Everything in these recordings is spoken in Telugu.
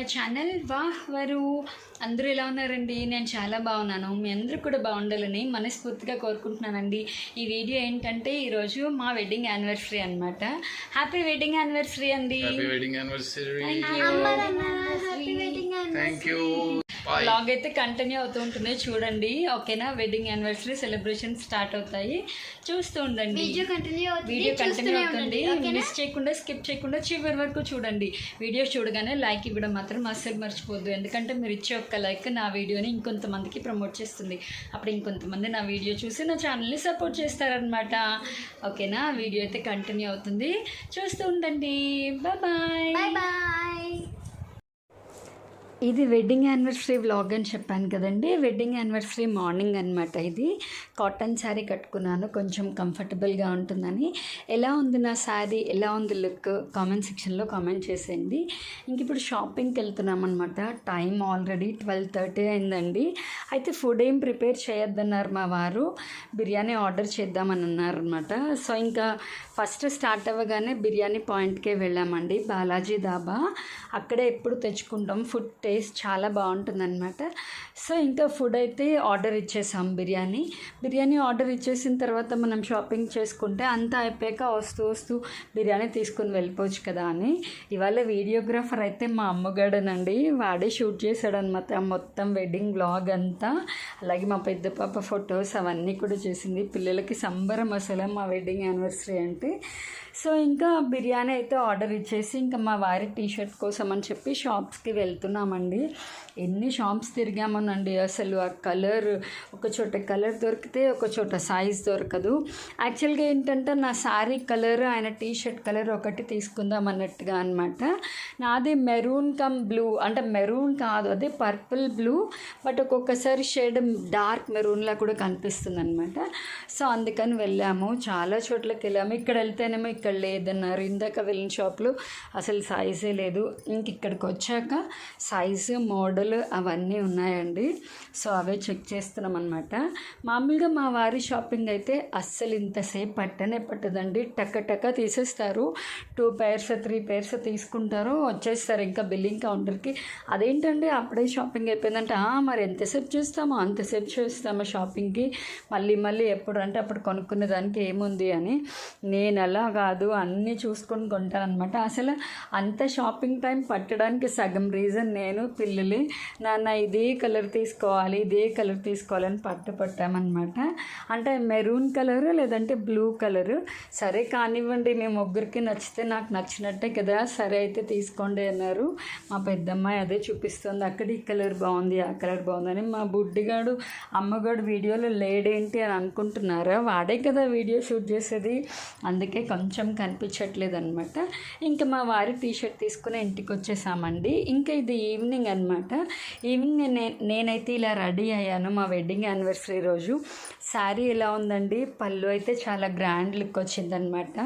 My channel వాహ్వరు. అందరూ ఎలా ఉన్నారండి? నేను చాలా బాగున్నాను. మీ అందరూ కూడా బాగుండాలని మనస్ఫూర్తిగా కోరుకుంటున్నానండి. ఈ వీడియో ఏంటంటే ఈరోజు మా వెడ్డింగ్ యానివర్సరీ అనమాట. హ్యాపీ వెడ్డింగ్ యానివర్సరీ అండి. Thank you. బ్లాగ్ అయితే కంటిన్యూ అవుతూ ఉంటుంది, చూడండి. ఓకేనా? వెడ్డింగ్ యానివర్సరీ సెలబ్రేషన్ స్టార్ట్ అవుతాయి, చూస్తూ ఉండండి. వీడియో కంటిన్యూ అవుతుంది. మిస్ చేయకుండా, స్కిప్ చేయకుండా చివరి వరకు చూడండి. వీడియో చూడగానే లైక్ ఇవ్వడం మాత్రం అస్సలు మర్చిపోద్దు. ఎందుకంటే మీరు ఇచ్చే ఒక్క లైక్ నా వీడియోని ఇంకొంతమందికి ప్రమోట్ చేస్తుంది. అప్పుడు ఇంకొంతమంది నా వీడియో చూసి నా ఛానల్ని సపోర్ట్ చేస్తారనమాట. ఓకేనా? వీడియో అయితే కంటిన్యూ అవుతుంది, చూస్తూ ఉండండి. Bye bye. ఇది వెడ్డింగ్ యానివర్సరీ వ్లాగ్ అని చెప్పాను కదండి. వెడ్డింగ్ యానివర్సరీ మార్నింగ్ అనమాట. ఇది కాటన్ శారీ కట్టుకున్నాను, కొంచెం కంఫర్టబుల్గా ఉంటుందని. ఎలా ఉంది నా శారీ, ఎలా ఉంది లుక్, కామెంట్ సెక్షన్లో కామెంట్ చేసేయండి. ఇంక ఇప్పుడు షాపింగ్కి వెళ్తున్నాం అనమాట. టైం ఆల్రెడీ 12:30 అయిందండి. అయితే ఫుడ్ ఏం ప్రిపేర్ చేయొద్దన్నారు మా వారు, బిర్యానీ ఆర్డర్ చేద్దామని అన్నారనమాట. సో ఇంకా ఫస్ట్ స్టార్ట్ అవ్వగానే బిర్యానీ పాయింట్కే వెళ్ళామండి, బాలాజీ దాబా. అక్కడే ఎప్పుడు తెచ్చుకుంటాం, ఫుడ్ టేస్ట్ చాలా బాగుంటుందన్నమాట. సో ఇంకా ఫుడ్ అయితే ఆర్డర్ ఇచ్చేసాం. బిర్యానీ ఆర్డర్ ఇచ్చేసిన తర్వాత మనం షాపింగ్ చేసుకుంటే అంతా అయిపోయాక వస్తూ బిర్యానీ తీసుకుని వెళ్ళిపోవచ్చు కదా అని. ఇవాళ వీడియోగ్రాఫర్ అయితే మా అమ్మగాడనండి, వాడే షూట్ చేశాడనమాట మొత్తం వెడ్డింగ్ వ్లాగ్ అంతా. అలాగే మా పెద్ద పాప ఫొటోస్ అవన్నీ కూడా చేసింది. పిల్లలకి సంబరం అసలు మా వెడ్డింగ్ యానివర్సరీ అంటే. సో ఇంకా బిర్యానీ అయితే ఆర్డర్ ఇచ్చేసి ఇంకా మా వారి టీషర్ట్ కోసం అని చెప్పి షాప్స్కి వెళ్తున్నామండి. ఎన్ని షాప్స్ తిరిగామోనండి అసలు. ఆ కలర్, ఒక చోట కలర్ దొరికితే ఒక చోట సైజ్ దొరకదు. యాక్చువల్గా ఏంటంటే నా శారీ కలర్, ఆయన టీషర్ట్ కలర్ ఒకటి తీసుకుందాం అన్నట్టుగా అనమాట. నాది మెరూన్ కమ్ బ్లూ, అంటే మెరూన్ కాదు, అదే పర్పుల్ బ్లూ, బట్ ఒక్కొక్కసారి షేడ్ డార్క్ మెరూన్లా కూడా కనిపిస్తుంది అనమాట. సో అందుకని వెళ్ళాము, చాలా చోట్లకి వెళ్ళాము. ఇక్కడ వెళ్తేనేమో ఇక్కడ లేదన్నారు. ఇందాక వెళ్ళిన షాప్లో అసలు సైజే లేదు. ఇంక ఇక్కడికి వచ్చాక సైజు, మోడల్ అవన్నీ ఉన్నాయండి. సో అవే చెక్ చేస్తున్నాం అనమాట. మామూలుగా మా వారి షాపింగ్ అయితే అస్సలు ఇంతసేపు పట్టదండి. టక్క తీసేస్తారు. 2 pairs 3 pairs తీసుకుంటారు, వచ్చేస్తారు ఇంకా బిల్లింగ్ కౌంటర్కి. అదేంటండి అప్పుడే షాపింగ్ అయిపోయిందంటే, మరి ఎంతసేపు చేస్తామో అంతసేపు చేస్తామో షాపింగ్కి, మళ్ళీ ఎప్పుడు అంటే అప్పుడు కొనుక్కునే దానికి ఏముంది అని. నేను అలా కాదు, అన్నీ చూసుకొని కొంటాను అనమాట. అసలు అంత షాపింగ్ టైం పట్టడానికి సగం రీజన్ నేను, పిల్లలే. నాన్న ఇదే కలర్ తీసుకోవాలని పట్టామన్నమాట. అంటే మెరూన్ కలరు లేదంటే బ్లూ కలరు. సరే కానివ్వండి, మీ ముగ్గురికి నచ్చితే నాకు నచ్చినట్టే కదా, సరే అయితే తీసుకోండి అన్నారు. మా పెద్దమ్మాయి అదే చూపిస్తుంది, అక్కడ ఈ కలర్ బాగుంది, ఆ కలర్ బాగుందని. మా బుడ్డిగాడు అమ్మగాడు వీడియోలో లేడేంటి అని అనుకుంటున్నారా? వాడే కదా వీడియో షూట్ చేసేది, అందుకే కొంచెం కనిపించట్లేదు అనమాట. ఇంకా మా వారి టీషర్ట్ తీసుకుని ఇంటికి వచ్చేసామండి. ఇంకా ఇది ఈవినింగ్ అనమాట. ఈవినింగ్ నేనైతే ఇలా రెడీ అయ్యాను మా వెడ్డింగ్ యానివర్సరీ రోజు. శారీ ఎలా ఉందండి, పళ్ళు అయితే చాలా గ్రాండ్ లుక్ వచ్చిందనమాట.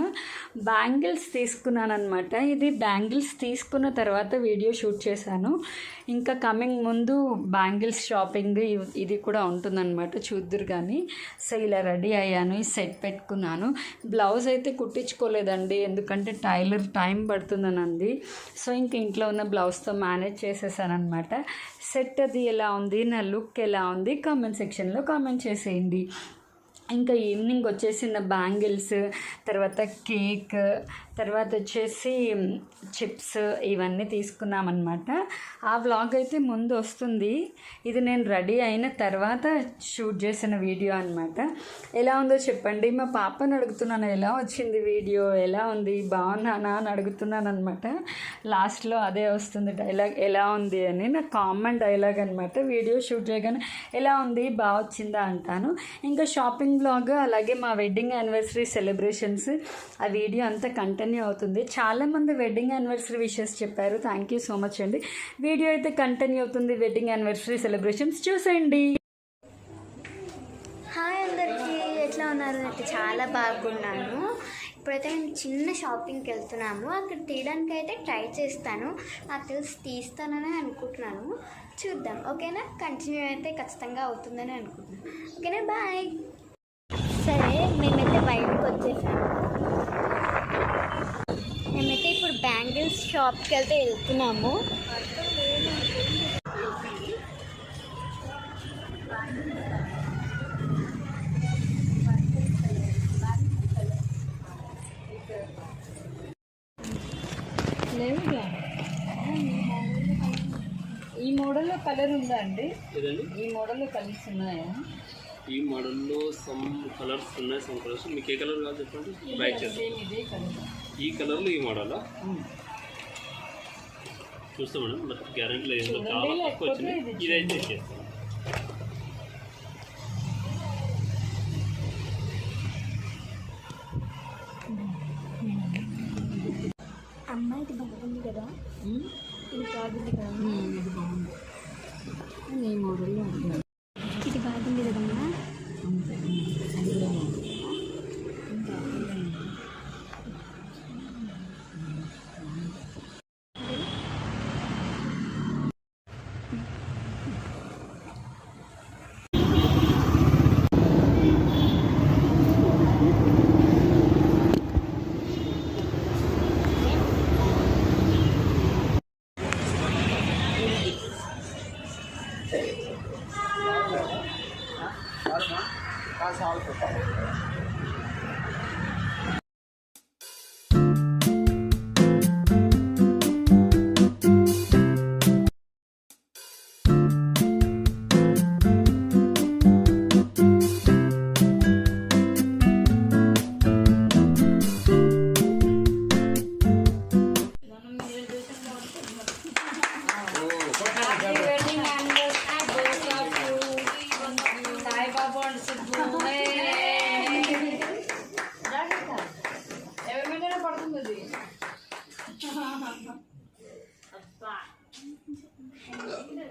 బ్యాంగిల్స్ తీసుకున్నాను అనమాట. ఇది బ్యాంగిల్స్ తీసుకున్న తర్వాత వీడియో షూట్ చేశాను. ఇంకా కమింగ్ ముందు బ్యాంగిల్స్ షాపింగ్ ఇది కూడా ఉంటుందన్నమాట, చూద్దురు కానీ. సో ఇలా రెడీ అయ్యాను, ఈ సెట్ పెట్టుకున్నాను. బ్లౌజ్ అయితే కుట్టించుకోలేదండి, ఎందుకంటే టైలర్ టైం పడుతుందని అంది. సో ఇంక ఇంట్లో ఉన్న బ్లౌజ్తో మేనేజ్ చేసేసానమాట. సెట్ అది ఎలా ఉంది, నా లుక్ ఎలా ఉంది, కామెంట్ సెక్షన్లో కామెంట్ చేసేయండి. ఇంకా ఈవినింగ్ వచ్చేసిన బ్యాంగిల్స్, తర్వాత కేక్, తర్వాత వచ్చేసి చిప్స్ ఇవన్నీ తీసుకున్నామన్నమాట. ఆ వ్లాగ్ అయితే ముందు వస్తుంది. ఇది నేను రెడీ అయిన తర్వాత షూట్ చేసిన వీడియో అనమాట. ఎలా ఉందో చెప్పండి. మా పాపని అడుగుతున్నాను, ఎలా వచ్చింది వీడియో, ఎలా ఉంది, బాగున్నానా అని అడుగుతున్నాను అనమాట. లాస్ట్లో అదే వస్తుంది డైలాగ్, ఎలా ఉంది అని. నా కామన్ డైలాగ్ అనమాట. వీడియో షూట్ చేయగానే ఎలా ఉంది, బాగా వచ్చిందా అంటాను. ఇంకా షాపింగ్ వ్లాగ్, అలాగే మా వెడ్డింగ్ యానివర్సరీ సెలబ్రేషన్స్, ఆ వీడియో అంతా కంటిన్యూ అవుతుంది. చాలామంది వెడ్డింగ్ యానివర్సరీ విషెస్ చెప్పారు, థ్యాంక్ యూ సో మచ్ అండి. వీడియో అయితే కంటిన్యూ అవుతుంది, వెడ్డింగ్ యానివర్సరీ సెలబ్రేషన్స్ చూసేయండి. హాయ్ అందరికీ, ఎట్లా ఉన్నారు? అయితే చాలా బాగున్నాను. ఇప్పుడైతే మేము చిన్న షాపింగ్కి వెళ్తున్నాము. అక్కడ తీయడానికి అయితే ట్రై చేస్తాను, నాకు తెలిసి తీస్తానని అనుకుంటున్నాను. చూద్దాం, ఓకేనా? కంటిన్యూ అయితే ఖచ్చితంగా అవుతుందని అనుకుంటున్నాను. ఓకేనా? బాయ్. సరే, మేమైతే బయటకు వచ్చేసాము. మేమైతే ఇప్పుడు బ్యాంగిల్స్ షాప్కి వెళ్తున్నాము. మోడల్లో కలర్ ఉందా అండి? ఏదండి ఈ మోడల్లో కలర్స్ ఉన్నాయా? ఈ మోడల్లో సమ్ కలర్స్ ఉన్నాయి, సమ్ కలర్స్. మీకు ఏ కలర్ కావాలి చెప్పండి, ట్రై చేద్దాం. ఇదే కలర్. ఈ కలర్లో ఈ మోడలా చూస్తాం మేడం, బట్ గ్యారెంటీ లేదు, చాలా తక్కువ వచ్చింది. ఇదైతే చేస్తాం. అమ్మ ఇది బాగుంది కదా, ఇది బాగుంది కదా, ఇది బాగుంది. ఈ మోడల్లో ఉంటుంది. ఇది బాగుంది కదమ్మా. అది కూడా బాగుంది.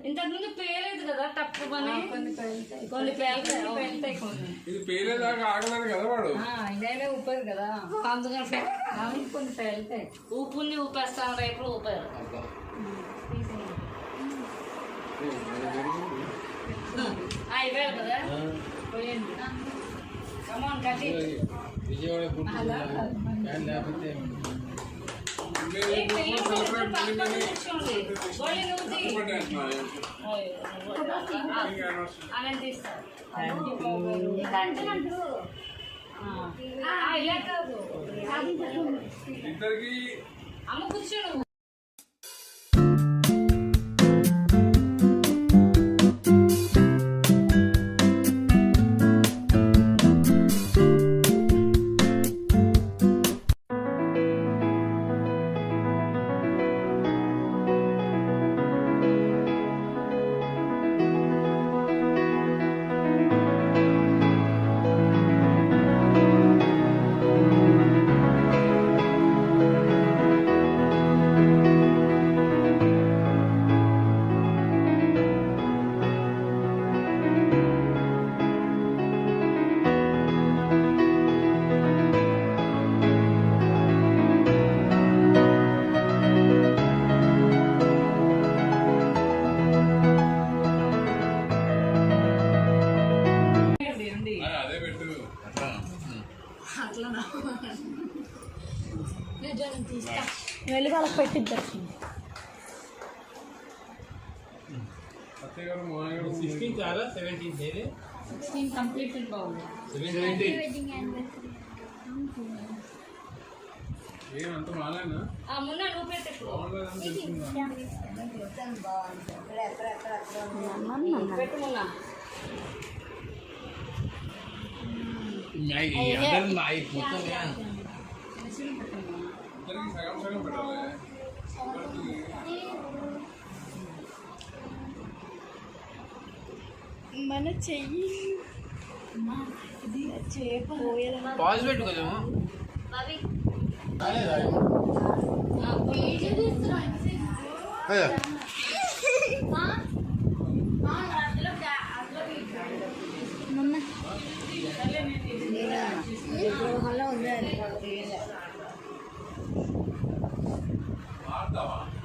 ఇంతకుముందు పేలేదు కదా, తప్పు పని కొన్ని పేలుతాయి. ఇది పేలేదాకా ఆగలేదు కదా వాడు. ఇదైనా ఊపదు కదా, అందుకని కొన్ని పేలుతాయి. ఊపుని ఊపేస్తాను, రేపు ఊపారు. అయిపోయారు కదా, పోయండి. కమాన్ కట్టి విజయవాడ లేకపోతే ఇద్దరికి అమ్మ కూర్చోడు. అదే పెట్టు వెళ్ళి వాళ్ళకి పెట్టిద్దాం. అత్తయ్య గారు మామయ్య గారు 16 చాలా 17 కంప్లీటెడ్ బాగుంది. 17 ఏం అంత మాలేనా మొన్న నువ్వు పెట్టు. బాగుండదని తెలిసిందా? పెట్టు మొన్న. ఇద్దరికి సగం సగం పెట్టాలి. మన చెయ్యి చేప పాజ్ పెట్టు కొంచెం.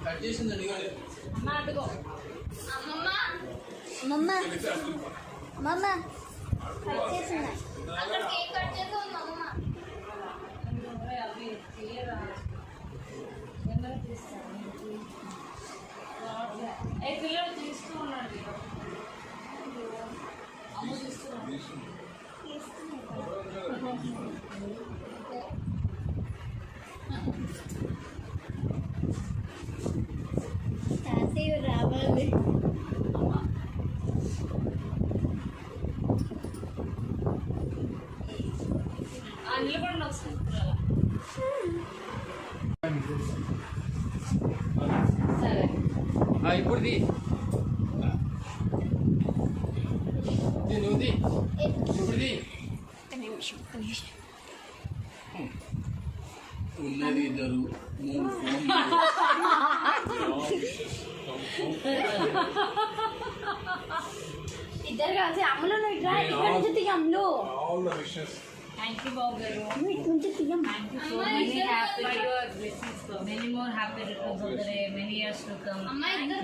కట్ చేసిందండి మమ్మ మమ్మ కట్ చేసిందా? అక్కడ కేక్ కట్ చేసి మమ్మ పిల్లలు తీస్తూ ఉన్నాడు. అమ్మ తీస్తున్నాడు. తాతయ్య రావాలి. ఉన్నది ఇద్దరు ఇద్దరు కలిసి అమ్ములు ఇక్కడ నుంచి తీయ అమ్ములు all the wishes thank you బాబు గారు. ఇటు నుంచి తీయం. Thank you so many happy many more happy returns of the day, many years to come.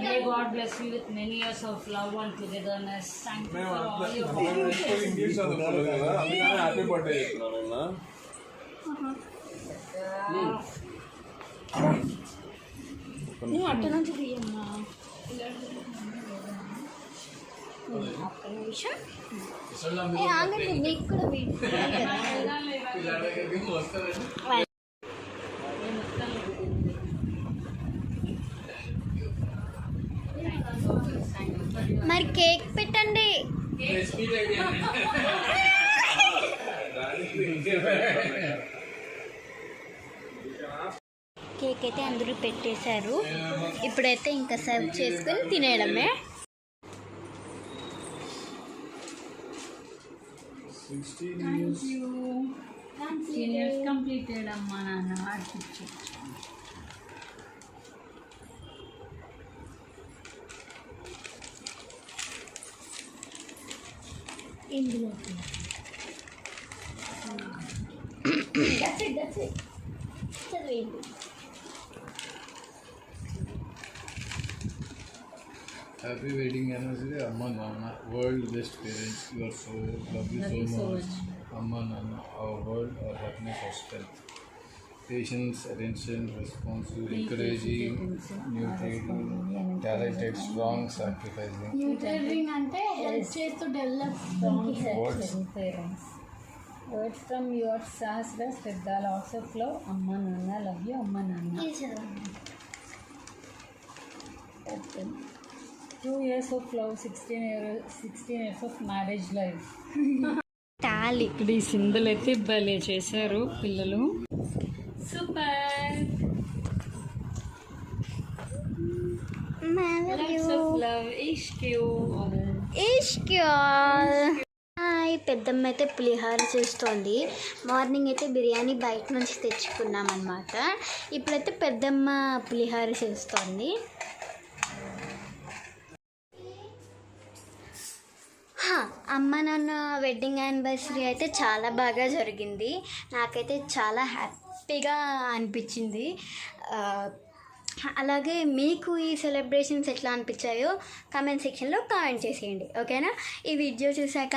May God bless you with many years of love and togetherness. Thank you for all your English చదువుకోవాలి కదా అందుకని హ్యాపీ బర్త్డే చెప్తున్నాను నువ్వు అట్ట నుంచి తీయమ్మా. ఒక్క నిమిషం. ఆగండి, మీకు కూడా మరి కేక్ పెట్టండి. కేక్ అయితే అందరూ పెట్టేశారు. ఇప్పుడైతే ఇంకా సర్వ్ చేసుకొని తినేయడమే. 16 years completed అమ్మా నాన్న ఆడిపించి. ఇందులో చదివేయండి. హ్యాపీ వెడ్డింగ్ యానివర్సరీ అమ్మ నాన్న world best parents you are so love you so much అమ్మ నాన్న our world our happiness our strength patience attention responsive encouraging nurturing talented strong sacrificing nurturing అంటే హెల్ప్ చేస్తూ develop. Parents words from your సహస్రస్ పెద్ద లాట్స్ ఆఫ్ లవ్ అమ్మ నాన్న లవ్ యూ అమ్మ నాన్న. 2 years of love, 16 years of marriage life. తాలి ఇక్కడ ఈ సింబల్ అయితే భలే చేశారు పిల్లలు. Super. Lots of love. Hi, పెద్దమ్మ అయితే పులిహోర చేస్తోంది. మార్నింగ్ అయితే బిర్యానీ బయట నుంచి తెచ్చుకున్నాం అన్నమాట. ఇప్పుడైతే పెద్దమ్మ పులిహోర చేస్తోంది. అమ్మ నాన్న వెడ్డింగ్ యానివర్సరీ అయితే చాలా బాగా జరిగింది. నాకైతే చాలా హ్యాపీగా అనిపించింది. అలాగే మీకు ఈ సెలబ్రేషన్స్ ఎట్లా అనిపించాయో కామెంట్ సెక్షన్లో కామెంట్ చేసేయండి, ఓకేనా? ఈ వీడియో చూసాక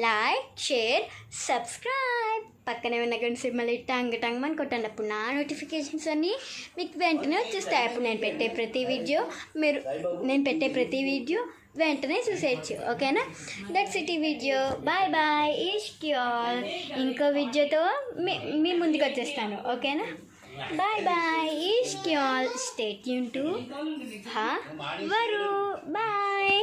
లైక్, షేర్, సబ్స్క్రైబ్, పక్కనే ఉన్న గంట సింబల్ టంగ్ అని కొట్టండి. అప్పుడు నా నోటిఫికేషన్స్ అన్నీ మీకు వెంటనే వచ్చేస్తాయి. అప్పుడు నేను పెట్టే ప్రతి వీడియో వెంటనే చూసేయచ్చు, ఓకేనా? దట్స్ ఇట్ ఈ వీడియో. బాయ్ బాయ్, ఈష్కి ఆల్. ఇంకో వీడియోతో మీ ముందుకు వచ్చేస్తాను, ఓకేనా? బాయ్ బాయ్, ఈష్కి ఆల్. స్టే ట్యూన్ టు వరు. బాయ్.